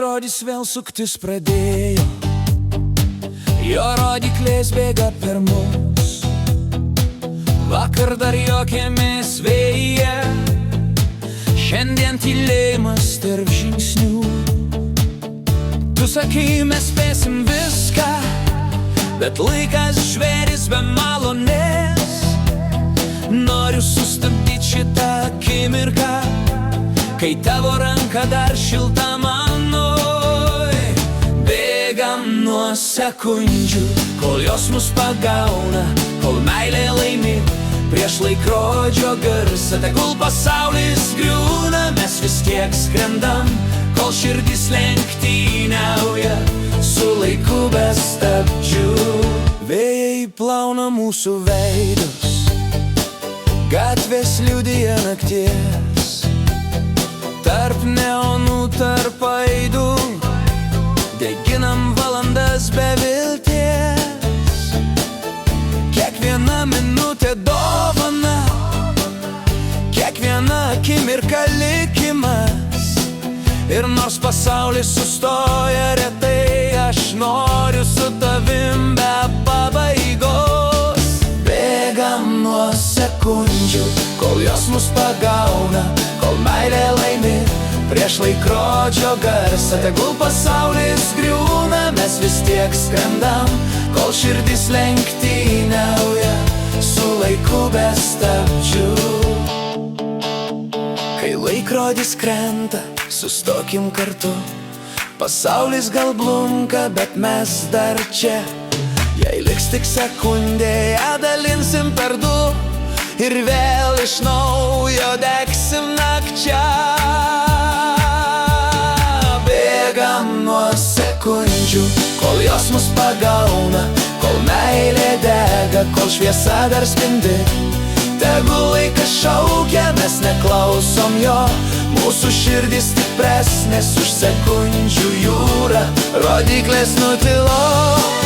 laikrodis vėl suktis pradėjo, jo rodyklės bėga per mus. Vakar dar juokėmės vėje, šiandien tylėjimas tarp žingsnių. Tu sakai, mes spėsim viską, bet laikas žvėris be malonės. Noriu sustabdyti šitą akimirką, kai tavo ranka dar šilta manoj. Bėgam nuo sekundžių, kol jos mus pagauna, kol meilė laimi prieš laikrodžio garsą. Tegul pasaulis griūna, mes vis tiek skrendam, kol širdis lenktyniauja su laiku be stabdžių. Vėjai plauna mūsų veidus, gatvės liudija nakties. Tarp neonų, tarp aidų deginam valandas be vilties. Kiekviena minutė dovana, kiekviena akimirka likimas. Ir nors pasaulis sustoja retai, aš noriu su tavim be pabaigos. Bėgam nuo sekundžių, kol jos mus pagauna, kol meilė laimi prieš laikrodžio garsą. Tegul pasaulis griūna, mes vis tiek skrendam, kol širdis lenktyniauja su laiku be stabdžių. Kai laikrodis krenta, sustokim kartu. Pasaulis gal blunka, bet mes dar čia. Jei liks tik sekundė, ją dalinsim per du ir vėl iš naujo degsim nakčia. Bėgam nuo sekundžių, kol jos mus pagauna, kol meilė dega, kol šviesa dar spindi. Tegul laikas šaukia, mes neklausom jo, mūsų širdis stipresnės už sekundžių jūrą, rodyklės nutilo.